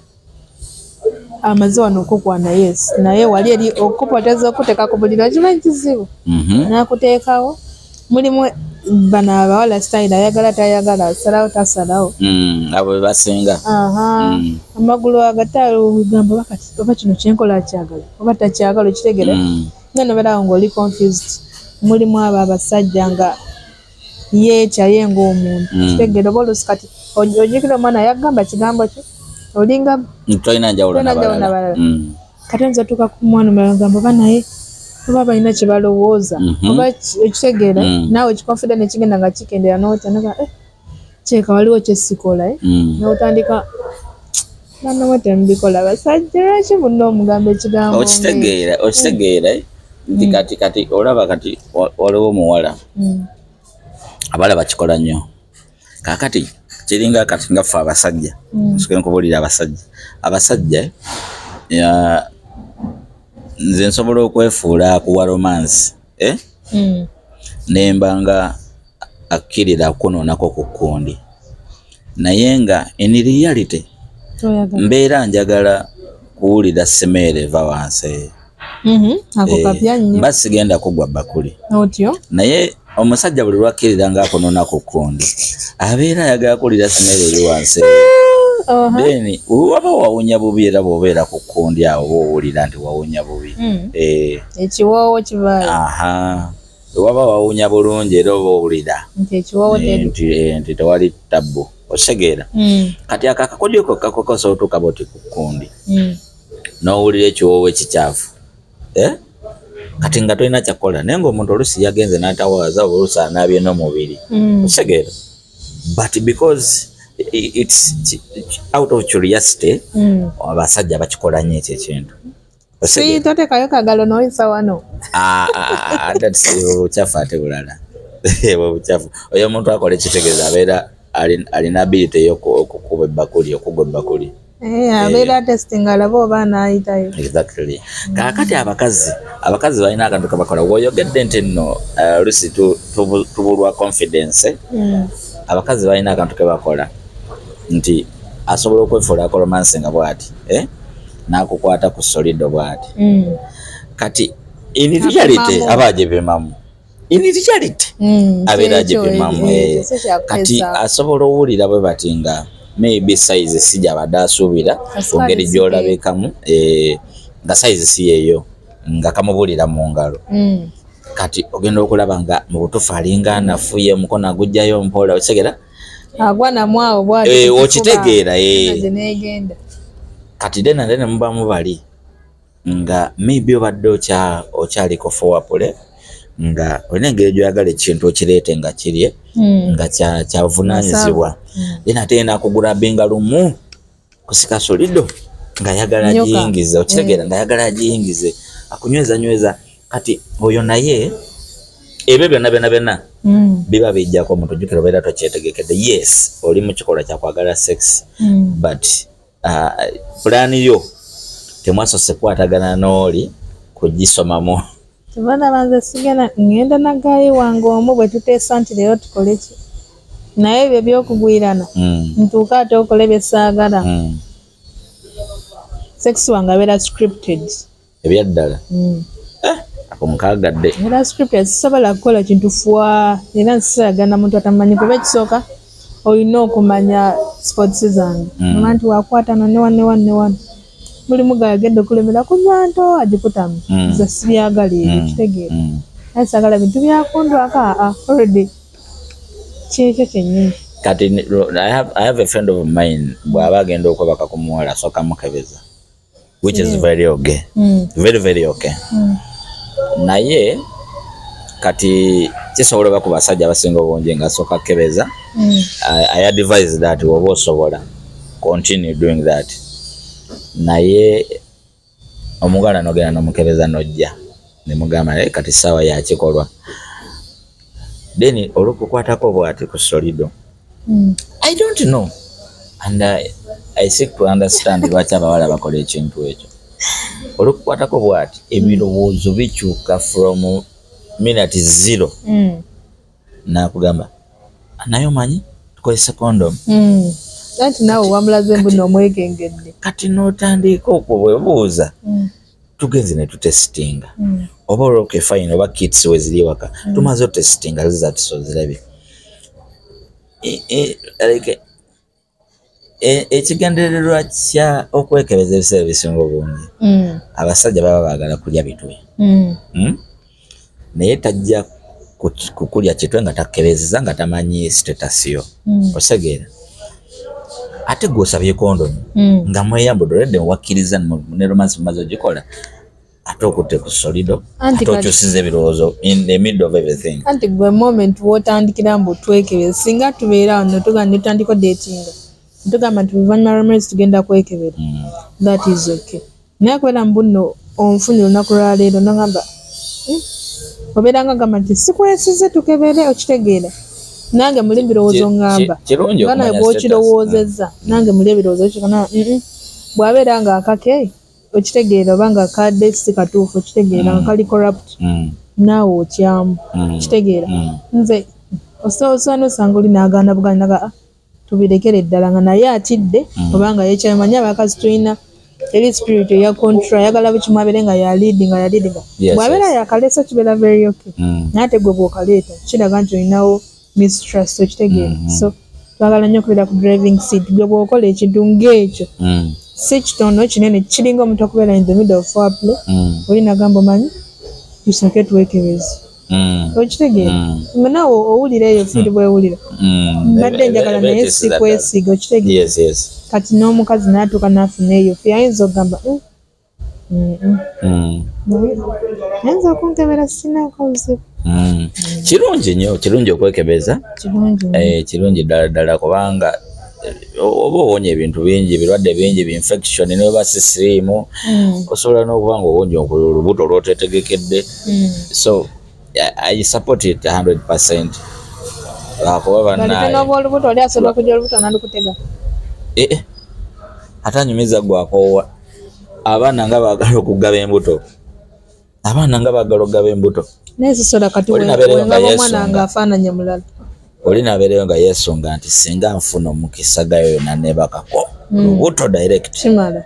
amaze wano okukwana yes naye wali eri okupoteza okuteeka ku buliri okimanyi kizibu n'akuteekawo mulimu bano abawala style ayagala tayagala asalawo tasalawo abo bebasinga amagulu agatagamba bakati oba kino kyenkola kyagala oba takyagala okitegere nga nobeerawo ng'oli confused mulimu abo abasajja nga yeekyaye ng'omuntu kitegere oba oluusi kati ojjukira omwana yagamba kigambo ki olinga tolina njawulo nabalala kati oyinza otuuka ku mwana omulala gamba oba naye oba balina kye balowooza oba ekitegeera naawe ekikonfident ekigenda nga kikendera n'otanaga kyeka waliwo kyesikola n'otandika nanawe temubikola basajja lwaki munno omugamba ekigambo okitegeera nti kati olaba kati waliwo omuwala abala bakikola nnyo kakati kiringa kati ngaffe abasajja nsoke nkubuulira abasajja nze nsobola okwefuula kuwa romance nemba nga akkirira kunoonako ku kkundi naye nga in reality mbeera njagala kuwulira simeere eva wansi mba sigenda kugwa bakuli naye omusajja buli lwakkirira nga akonoona ku kkundi abeera ayagala kuwulira simeere eri wansi then waba wawunya bubi era bw'obeera ku kkundi awo oba owulira nti wawunya bubi ekiwoowo kivaayo waba wawunya bulungi era oba owulira nti tewali tabbu okitegeera kati akakodyo kokka kokosa otuuka boti ku kkundi n'owulira ekiwoowo ekikyafu kati nga tolina kyakola naye ng'omuntu oluusi yagenze n'atawaaza oba oluusi anaabye n'omubiri okitegeera but because it's out of curiosity abasajja bakikola nnyo ekyo ekintu totekayo kagalo noyisa wano ate kyafa ate bulala Obuchafu. Oyo omuntu akola ekitegeeza abeera alina ability y'okukuba ebbakuli, okugwa ebbakuli. Abeera testing alaba oba anaayitayo. Exactly. Kaakati abakazi balina akantu kabakola. W'oyogedde nti nno oluusi tubulwa confidence. Abakazi balina akantu ke bakola nti asobola okwefuulako romance nga bw'ati n'akukwata ku solido bw'ati. Kati individuality aba agipimamu. Individuality abeera agipimamu. Kati asobola owulira bwe bati nga maybe size si gy'abadde asuubira ku ngeri gy'olabikamu nga size si yeeyo nga kamubulira mu ngalo. Kati ogenda okulaba nga mu butuufu alinga anafuye omukono agugjayo mpola okitegeera agwa namwawo bw'ati okitegeera kati dena mubamu bali nga maybe obadde okyaliko fowapule nga olina engeri gy'oyagala ekintu okireete nga kirye nga kyavunaanyizibwa then ate yena akugula binga lumu kusika solido ng'ayagala agiyingize okitegeera ng'ayagala agiyingize akunyweza kati oyo naye ebyo byonna biba bijjako omuntu jjukira obeera tokyetegekedde. Yes oli mu kikolwa kyakwagala sex but pulaani yo temwasose kwatagana n'oli kugisomamu. Tubana banze sigana ngenda na gayi wange omu bwe tuteesa nti leero tukole ki naye ebyo by'okugwirana ntuuka ate okole bye saagala. Sex wange abeera scripted ebyaddala omukagadde era scripted sisobola kukola kintu fwa era nsisagana muntu atamanyi kuba ekisooka olina okumanya sports zange nti wakwatano ne wano mulimu gayagedde okulemera kunywa nto agikutamu nze sibyagala ebyo kitegeera naye sagala bintu byakundwaka already kyekyo kyennyini. Kati I have a friend of mine bw'aba agenda okwebaka ku muwala asooka mukebeza which is very okay. Very very okay. Naye kati kisobola ba ku basajja abasinga obungi nga asooka kebeza. I advise that woba osobola continue doing that. Naye omugala nogenda nomukebeza nojja nemugamba kati sawa yakikolwa then olukukwatako bwati ku solido. I don't know and I seek to understand lwaki abawala bakola ekintu ekyo. Olukukwatako bwati ebirowoozo bikyuka from minute zero nakugamba naye omanyi tukozese condom anti naawe wamulaze mbu n'omwekengedde kati n'otandika okwebuuza tugenze ne tutestinga oba olwoke fine oba kits we ziri waka tumaze otestinga zizatiso zirabye ekigendererwa kya okwekebeza ebiseera ebisinga obungi abasajja baba baagala kulya bitwe naye tajja kukulya kitwe nga takebezeza nga tamanyi status yo osegeera ate gw'osabye kondomu nga mweyambudde olwedde muwakkiriza ne romance mumaze ogikola ate okutte ku solido ate okyusiza ebirowoozo in the middle of everything. Anti gwe moment wotandikira mbu twekebeza singa tubeera wano tugamba tutandika datinga tugamba nti luvannyuma lw'omwezi tugenda kwekebera that is okay naye kubeera mbu nno onfunye olunaku lwaleero nogamba obeera nga gamba nti sikwesize tukebere okitegeera nange muli birowoozo ngamba nga naye bw'okirowoozezza nange muli ebirowoozo kikana bw'abeera nga akake okitegeera oba nga kadde si katuufu okitegeera nga kali corrupt naawe okyamu okitegeera nze osobola n'osanga oli n'agaana buganda tubirekere ddala nga naye atidde oba nga yekyamanya abakazi tulina eri spirit eya contra yagala bukimu abeere nga yalidinga bw'abeera yakaleesa kibeera very okay naye ate gwe bw'okaleeta kiraga nti olinawo mistrust okitegeera so twagala nnyo okubeera ku driving seat gwe bw'okola ekintu ng'ekyo si kitono kinene kiringa omuntu okubeera in the middle of foreplay olina gamba omanyi tusooke twekebeze okitegeera naawe owulira eyo fiiri bwewulira mbadde njagala naye sikwesiga okitegeera kati n'omukazi n'atuuka n'afuna eyo fe ayinza okugamba ayinza okunkebera sinaako buzibu. Kirungi nnyo kirungi okwekebeza kirungi ddala kubanga oba owonye ebintu bingi ebirwadde bingi binfection ne baba sisiriimu osobola n'okuba nga owonye olubuto lw'otetegekedde so I support it 100%. Akoba bana naye no olubuto oli asobola kujja olubuto nandukutega atanyumiza gwako abaana nga baagala okugaba embuto nezisola kati wenga omwana nga afaananye mulala olina abeereyo nga yeesunga nti singa nfuna omukisa gayo yonna nebakako lubuto direct kimala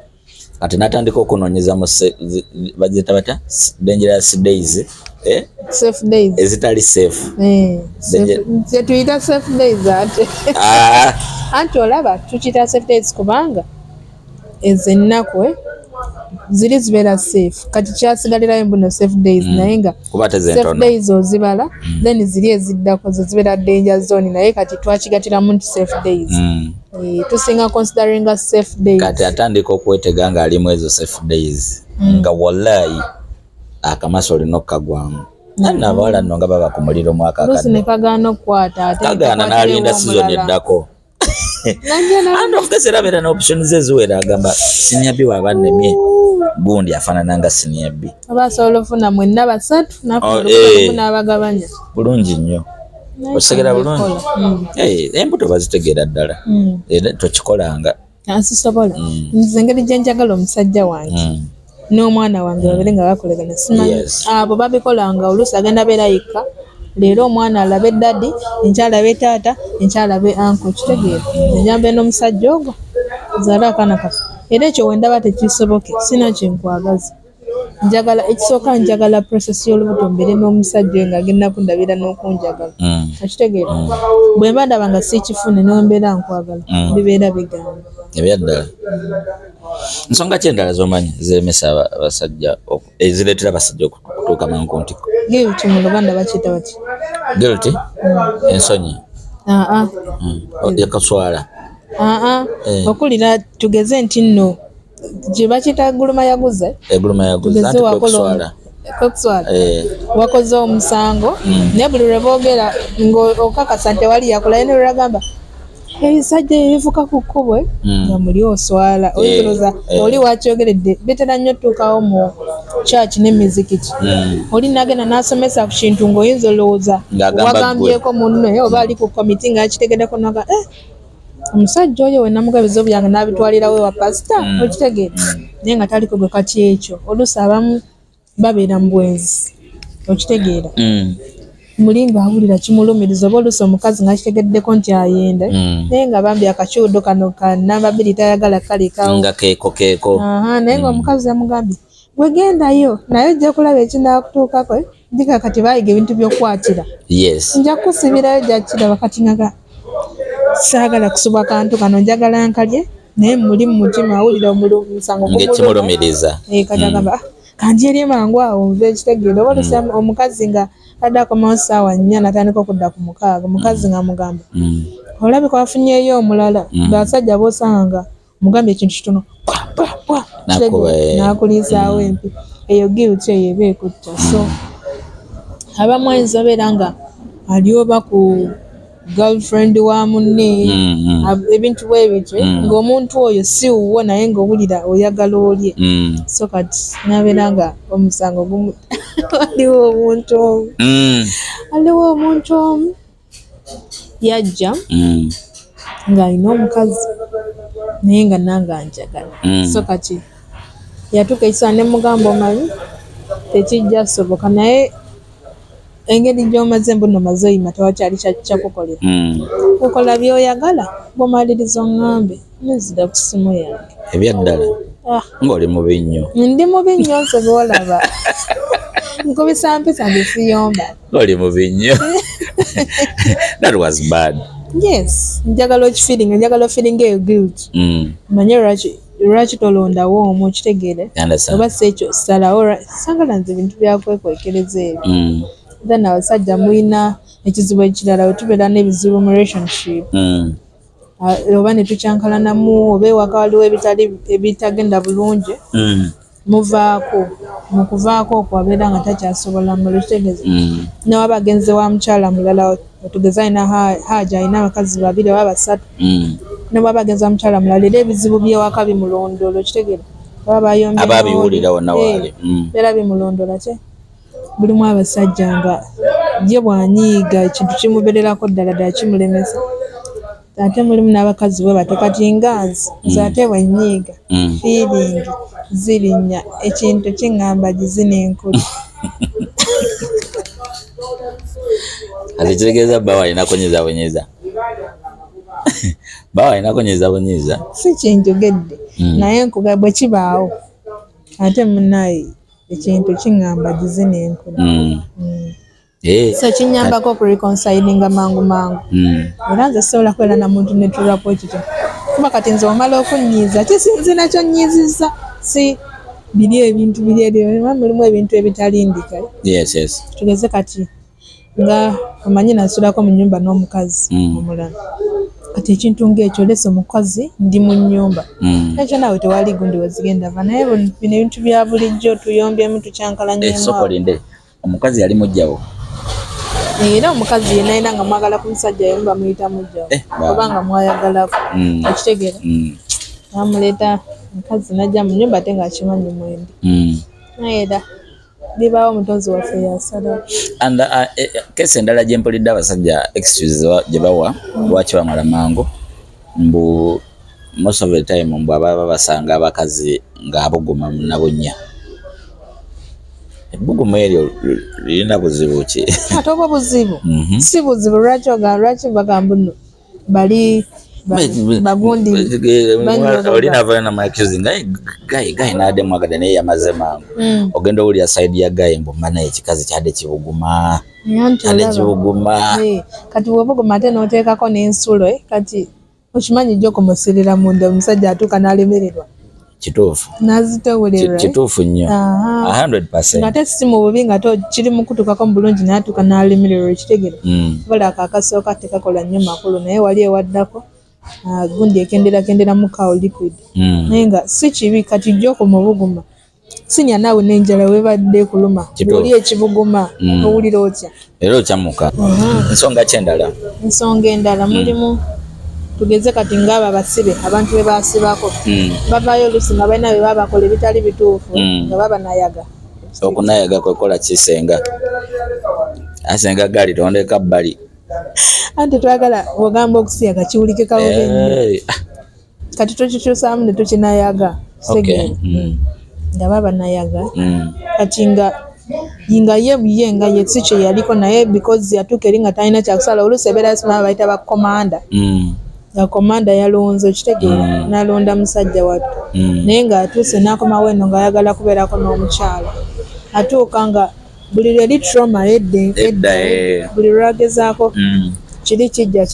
kati natandika okunoonyeza mu bagiyita batya dangerous days safe days ezitali safe tuyita safe days ate anti olaba tukiyita safe days kubanga ezo ennaku ziri zibeera safe kati kyasigalirayo mbuno safe days naye nga safe days ozibala then ziri eziddako zo zibeera danger zone naye kati twakigatiramu nti safe days tusinga considering a safe days kati atandika okwetega nga alimu ezo safe days nga wallahi akamasa olina okukagwamu nabawala nno nga baba ku muliro mwaka lusi ne kagaana okukwata ate kagaana n'alinda season eddako andi okukesera abeera n'option ze ziwera agamba siniya B waba nnemye gundi afaanana nga siniya B aba asobola ofuna mwenna basatu n'abagabanya bulungi nnyo osegera bulungi embuto bazitegeera ddala era tokikolanga asisobola nze engeri gye njagala omusajja wange n'omwana wange babere nga bakolegana simanyi abo babikolanga oluusi agenda beera yekka leero omwana alabe daddi enkyalabe taata enkyalabe anko kitegeera enyambe n'omusajja ogwo zaala akaana kafe era ekyo wendaba tekisoboke sina kyenkwagaza njagala ekisooka njagala process y'olubuto mbere n'omusajja nga agenda kundabira n'okunjagala akitegeera bwe mba ndaba nga sikifune n'ombeera nkwagala bibeera bigamba ebyaddala nsonga ki endala z'omanyi ziremesa abasajja ezireetera abasajja okutuuka mankuntiko guilty mu Luganda bakiyita bati guilty ensonyi yakaswala okulira tugeze nti nno gye bakiyita guluma yaguze anti kwekuswala wakoze omusango naye buli lwe boogera ng'okakasa nti tewali yakolayo ne lwagamba ebisajja ebivuka ku kkubwe nga muli oswala oyinza oli wakyogeredde bitera nnyo tuukawo mu church n'emizikiti oli nagenda n'asomesa ku kintu ng'oyinza olowooza wagambyeko munno oba ali ku komiti ng'akitegeddeko naga omusajja oyo we namugabiza obyange n'abitwalirawo wa pasita okitegeera naye nga taliko gwe kati ekyo oluusi abamu babeera mu bwenzi okitegeera mulinga awulira kimulumiriza oba oluusi omukazi ng'akitegeddeko nti ayenda naye nga bambi akakyudo kano ka namba 2 tayagala kalekawo nga keeko naye ng'omukazi yamugambye gwe gendayo naye ojja kulaba ekinaakutuukako ndika kati baayiga ebintu by'okwatira nja kusibirayo gyakiraba kati ngaga saagala kusubwa kantu kano njagala nkalye naye muli mu mutima awulira omusango ng'ekimulumiriza kati agamba kandyerye mangu awo nve ekitegeera oba oluusi omukazi nga adde akomawo ssaawa 4 natandika okudda ku 6 omukazi nga mugamba olabika wafunyeeyo omulala ng'abasajja boosanga mugambye ekintu kitono n'akuliisaawo empi eyo guilty eyo eba ekutta so abamu ayinza obeera nga ali oba ku girlfriend wa munne ebintu bwebityo ng'omuntu oyo si wuwo naye ng'owulira oyagala olye so kati nabeera nga omusango gumu aliwo omuntu omu yajja ng'alina omukazi naye nga nange anjagala so kati yatuuka ekiseera ne mugamba omanyi tekijja soboka naye engeri gy'omaze mbuno maze oyima tewakyali kyakukolera okola byoyagala bw'omaliriza oŋŋambe nezira ku ssimu yange ebyaddala ng'oli mubi nnyo ndi mubi nnyo nsobe olaba nkubisa mpisa ndisiyomba ng'oli mubi nnyo that was bad yes njagala okifeeling njagala ofeeling eyo guilt manye lwaki tolondawo omu okitegeere oba si ekyo salawo sangala nze ebintu byakwekwekereza ebyo then abasajja mulina ekizibu ekirala wetubeera n'ebizibu mu relationship oba ne tukyankalanamu oba ewaka waliwo ebitagenda bulungi muvaako mu kuvaako okwo abeera nga takyasobola muli kitegeeza nawaba agenze wa mukyala mulala otugeza alina haja alina abakazi 2 oba 3 nawaba agenze wa mukyala mulala era ebizibu byewaka bimulondoola okitegeera baba bayombye ababiwulira wonna waali era bimulondoola kye bulimu abasajja nga ye bwanyiiga ekintu kimubererako ddala kimulemesa ate mulimu n'abakazi bwe bato kati nganzi nze ate bwenyiiga feeling zirinnya ekintu kiŋŋamba gizina enkulu ate kitegeeza bawa alina kunyizabunyiza bawa alina kunyizabunyiza si kinjogedde naye nkuga bwe kibaawo ate munnaye ekintu kiŋŋamba gizina enkulu so kinyambako okureconsilinga mangu era nze sobola kwera na muntu netulapo ekityo kuba kati nze omala okunyiiza kisinzi nakyo nyiizizza si biri ebintu biri ebyo mulimu ebintu ebitalindika tugeze kati nga omanyi nasulako mu nnyumba n'omukazi omulala kati ekintu ng'ekyo olese omukazi ndi mu nnyumba ekyo naawe tewali gundi wezigenda va naye bino ebintu bya bulijjo tuyombyemu tukyankalanyemu omukazi yali mujjawo era omukazi yenna ayina nga mwagala ku musajja yemu bamuyita mujjawo obanga mwayagalako okitegeera namuleeta omukazi najja mu nnyumba ate ng'akimanyi mwendi naye era bibaawo omutonzi waffe yasala and kesi endala gye mpulidde abasajja excuse gye bawa lwaki bamala mangu mbu most of the time mbu ababa basanga abakazi ng'abuguma nabunnya ebbugumu eryo lirina buzibu ki ate oba buzibu si buzibu lwaki bagamba nno bali bagundi olina vaana makizi gayi naade mwagada naye yamaze mangu ogenda owulira side ya gayi mbu mana ekikazi kyadde kibuguma kati bwebuguma ate n'oteekako n'ensulo kati okimanyi jjo okumusirira munda omusajja atuuka n'alemererwa kituufu nazitowerera kituufu nnyo 100% ate si mu bubi nga kiri mu kutukako mu bulungi naye atuuka n'alemererwa ekitegere bala akakasooka tekakola nnyo makulu naye wali ewaddako gundi ekendera mu kawo liquid naye nga si kibi kati jjoko mu buguma sinya naawe n'enjala webadde kuluma oli ekibuguma owulira otya era okyamuka ensonga endala mulimu tugeze kati ng'abo abasibe abantu be baasibako bavaayo oluusi nga balina bye babakola ebitali bituufu nga babanayaga okunayaga kwekola kisenga asenga gaali tondeka bbali anti twagala ogamba okusiyaga kiwulikika bubi nnyo kati tukikyusaamu ne tukinayaga nga babanayaga kati nga ye nga ye si kye yaliko naye because yatuuka eri nga talina kyakusala oluusi ebeera yasima bayita bakomanda nga komanda yalonze okitegeera n'alonda musajja wattu naye ng'atuuse n'akomawo eno ng'ayagala kubeerako n'omukyala atuuka nga buli lweri trauma edda buli lwagezaako kiri kijja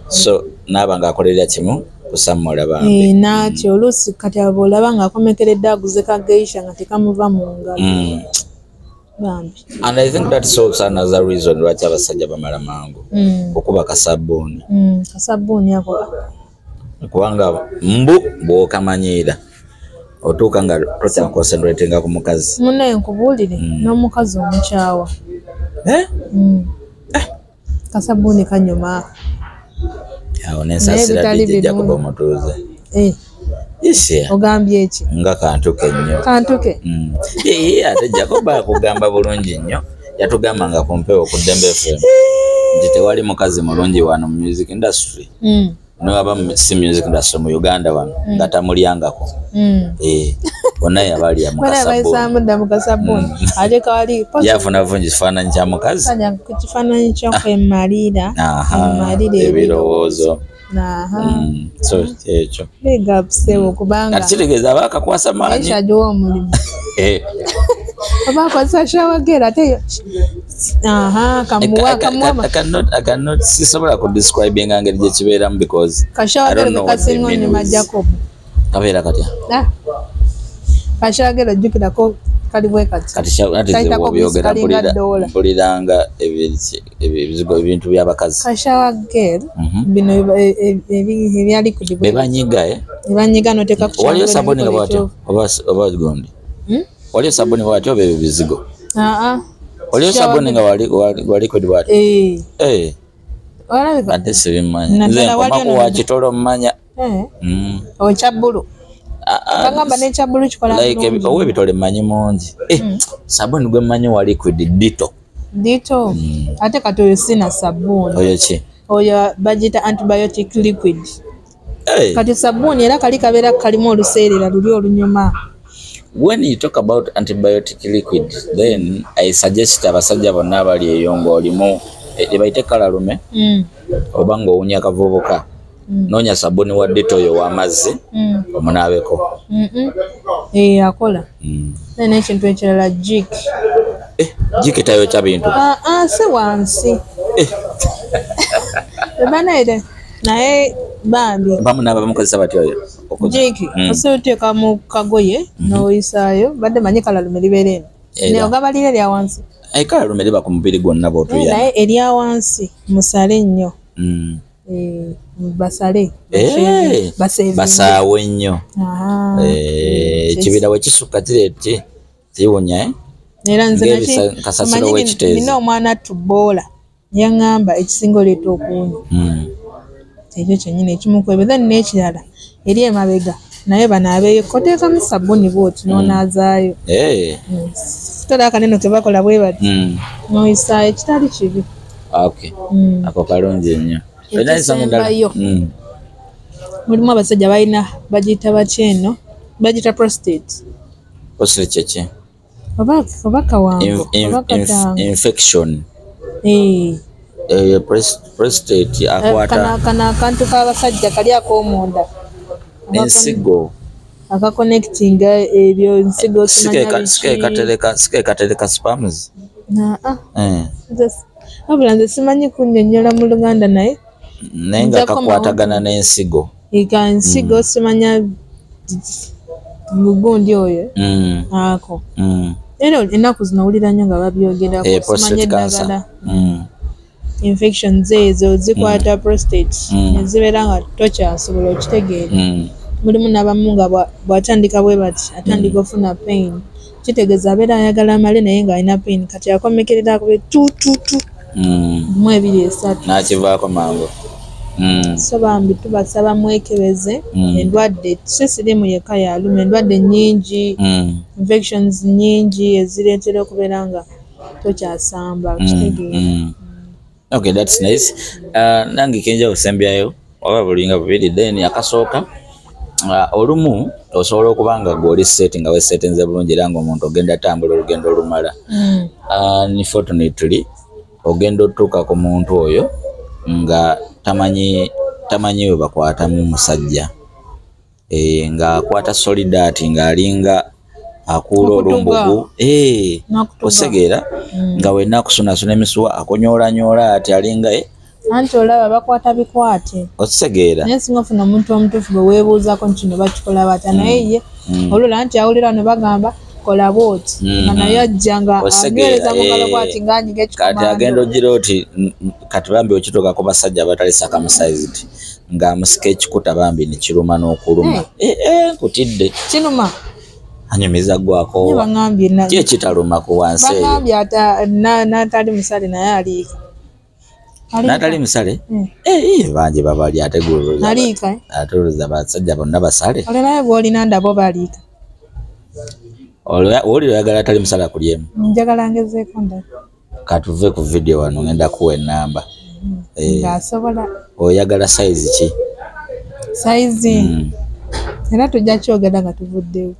so naaba ng'akolerera kimu kusammula bambi naatyo oluusi kati aba olaba ng'akomekeredde aguze kageisha nga tekamuva mu ngalo bambi and I think that solves another reason lwaki abasajja bamala mangu okuba kasabbuuni ako kubanga mbu bw'okamanyiira otuuka nga tokyakoncentratinga ku mukazi munnaye nkubuulire n'omukazi omukyawa kasabbuuni kanyuma awo nensasira dijja kuba omutuuze ogambye eki nga kantuke nnyo ate Jacob akugamba bulungi nnyo yatugamba nga kumpewo ku Dembe FM nti tewali mukazi mulungi wano mu music industry noaba si music industry mu Uganda wano nga tamulyangako bonna yabalya mukasabbuuni ate kawali yafuna vungi kifaananyi kya mukazi kifaananyi kyokwemalira ebirowoozo so ekyo bigapusewo kubanga kitegeeza abakakwasa maanyi ekyagiwa omulimu abakwasa shawagera ate I cannot sisobola kudescribinga ngeri gye kibeeramu because kashawagera kasinga onyuma Jacob kabeera katya kashawagera ojjukirako kali bwe kati byogera mpuliranga ebizigo ebintu by'abakazi kashawagera bino ebyali ku bebanyiga noteeka ku waliyo sabuni nga bwatyo oba gundi waliyo sabuni bwatyo oba ebyo bizigo waliyo sabuni nga wali kudi bwatyo ate sibimanyi nze nkomaku wakitolo mmanya okyabbulu Bagamba n'ekya bbulu kikola like owe bitole manyi mungi sabuni gwe manyi wa liquid dito ate kati oyo sina sabuni oyo ki oyo bagita antibiotic liquid kati sabuni era kali kabeera kalimu oluseerera luli olunyuma. When you talk about antibiotic liquid, then I suggest abasajja bonna abali eyo ng'olimu ebaite kalalume oba ng'owunya akavubuka noonya sabuni wa dito oyo w'amazzi omunaabeko. Akola n'ekintu ekirala jik jik tayokya bintu si wansi ebanaire naye bambi bamunaaba bamukozesa batya oyo jiki osobola oteeka mu kagoye n'oyisaayo badde manyi kalalume libeera eno naye ogabalira erya wansi kalalume liba ku mubiri gwonna bw'otuya naye erya wansi musale nnyo basale basaawe nnyo ekibira we kisukka kiwunya era nze nina omwana tuboola yaŋŋamba ekisinga oleeta okuwunya ekyo kyennyini ekimukwebe then n'ekirala eri emabega naye banaabeeyo koteekamu sabuni bwoti n'onaazaayo tola akaneno kebakola bwe bati n'oyisaayo ekitali kibi ako kalungi nnyo. Ekisembayo mulimu abasajja balina bagiyita bakyeno bagiyita prostate kyeki oba kawango oba katanga infection prostate akwata kana akantu k'abasajja kali ak'omunda ensigo akakonectinga ebyo ensigo sikekatereka spams wabula nze simanyi kunnyonnyola mu Luganda naye nga kakwatagana n'ensigo ensigo simanya mugundi oyo ako era ennaku zino owulira nnyo nga babyogerako simanye eddagala infections ezo zikwata prostate nezibeera nga tokyasobola okitegeera mulimu n'abamu nga bw'atandika bwe bati atandika ofuna pain kitegeeza abeera ayagala amale naye ng'alina pain kati akomekerera akube tututu mu 2-3 nakivaako mangu so bambi tubasaba mwekebeze endwadde si sirimu yekka yaluma endwadde nnyingi infections nnyingi ezireetera okubeera nga tokyasamba kitegeera. Okay, that's nice. Nange kenja osembyayo oba bulinga bubiri then akasooka olumu osobola okuba nga gw'oli setting nga wesetinze bulungi era ng'omuntu ogenda tambula olugendo olumala unfortunately ogenda otuuka ku muntu oyo nga tamanyi we bakwatamu musajja nga akwata solidati ng'alinga akuula olumbugu osegeera nga wenna akusunasuna emisuwa akonyoolanyoola ati alinga anti olaba bakwata bikwate okisegeera naye singa ofuna omuntu omutuufu bwe weebuuzaako nti kino bakikola batya naye ye olula nti awulira ne bagamba kola bwoti nga naye ajja nga agereza mu ngalo bwati ng'anyiga ekikomando kati agenda ogira oti kati bambi okituukako basajja abatali circumcised ng'amusika ekikuta bambi ne kiruma n'okuluma nkutidde kinuma anyumiza gwako bangambye ki ekitaluma ku wansi eyo bangambye n'atali musale naye aliika n'atali musale bangi babali ate aliika atuluza basajja bonna basale ole naye gw'olina ndabo baliika owulira oyagala atali musale akulyemu njagala ngezeeko ndala katuve ku video wano ngenda kuwa enamba ng'asobola oyagala size ki size era tujja kyogera nga tuvuddewo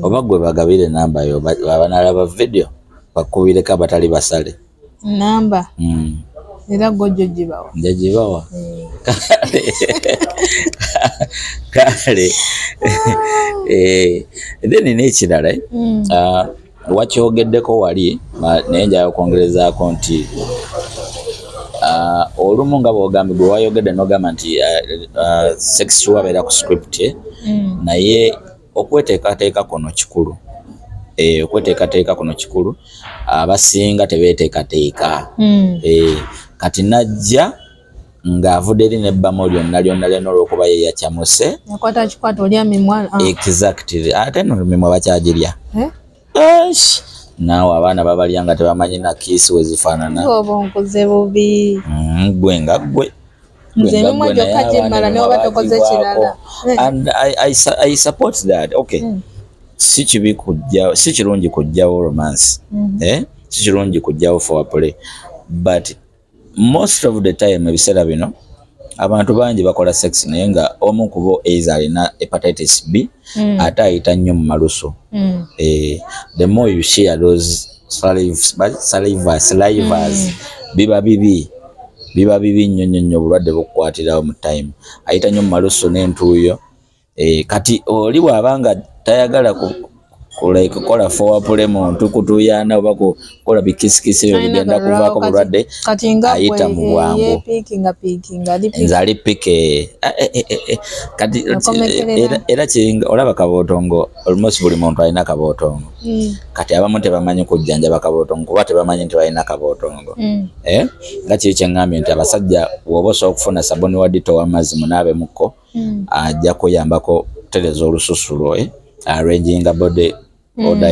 oba gwe bagabire enamba yo abanalaba video bakubireko abatali basale namba era gojjo gibawa njagibawa kale then n'ekirala wakyogeddeko wali naye njala okwongerezaako nti olumu nga bw'ogambye gwe wayogedde n'ogamba nti sex wabeera ku script naye okweteekateeka kuno kikulu okweteekateeka kuno kikulu abasinga tebeeteekateeka kati najja ng'avudde eri n'ebbamu lyonna olw'okuba ye yakyamuse yakwata kikwata olya mimwa exactly ate no mimwa bakyagirya naawe abaana babalya nga tebamanyi na kiisi we zifaanana oba onkoze bubi gwe nga gwe nze mimwe gyokka gyemmala ne waba tokoze kirala. And I support that. Okay. Si kirungi kujjawo romance. Si kirungi kujjawo foreplay. But most of the time ebiseera bino abantu bangi bakola sex naye nga omu ku bo alina hepatitis B ate ayita nnyo mu malusu. The more you share those salivas biba bibi nnyo obulwadde bukukwatirawo mu time. Ayita nnyo mu malusu n'entuuyo. Kati oli bw'abanga tayagala kukola foreplay muntu kutuyana oba kukola bikisikisi ebyo bigenda kuvaako bulwadde ayita mu bwangu. Nze ali pike kati era kiringa olaba kabootongo almost buli muntu alina kabootongo. Kati abamu tebamanyi kujjanjaba kabootongo kuba tebamanyi nti balina kabootongo. Nga kiri kye ngambye nti abasajja bw'oba osobola okufuna sabuni wa Dettol w'amazzi munaabemukko ajja kuyambako kutereza olususu lwo arranging body odor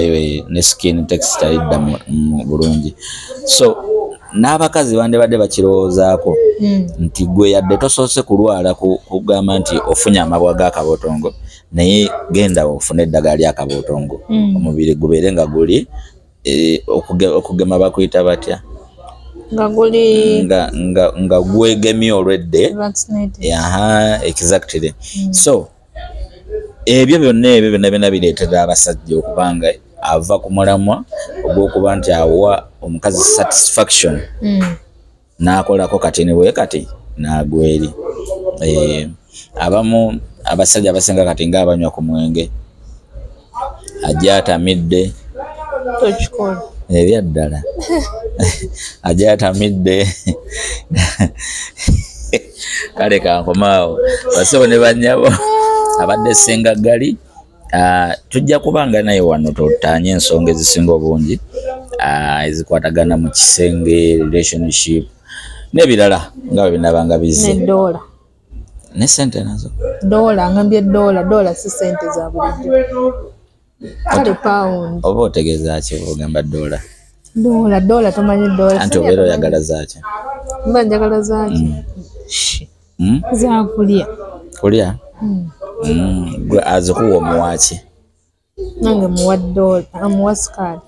ne skin texture idda mu bulungi. So n'abakazi bandibadde bakirowoozaako nti gwe yadde tosoose kulwala kugamba nti ofunye amabwa g'akabootongo naye genda ofune eddagala ly'akabootongo omubiri gubeere nga guli okugema bakuyita batya nga gwegemye olwedde. Exactly. So ebyo byonna bireetera abasajja okubanga ava ku mulamwa ogw'okuba nti awa omukazi satisfaction n'akolako kati ne bwe kati n'agweri. Abamu abasajja abasinga kati ng'abanywa ku mwenge ajja atamidde ebyaddala ajja atamidde kale kankomaawo basebo ne bannyabo abadde senga gali. Tujja kubanga naye wano tutanye ensonga ezisinga obungi ezikwatagana mu kisenge relationship n'ebirala nga bwe binabanga bizze ne sente nazo. Ngambye dola si sente za bulijjo. Kale pound oba otegeeza ki ogamba dola tomanyi dola anti obeera oyagala zaaki? Mba njagala zaaki za kulya gwe azikuwa omuwaaki nange muwa dola amuwa sikaali.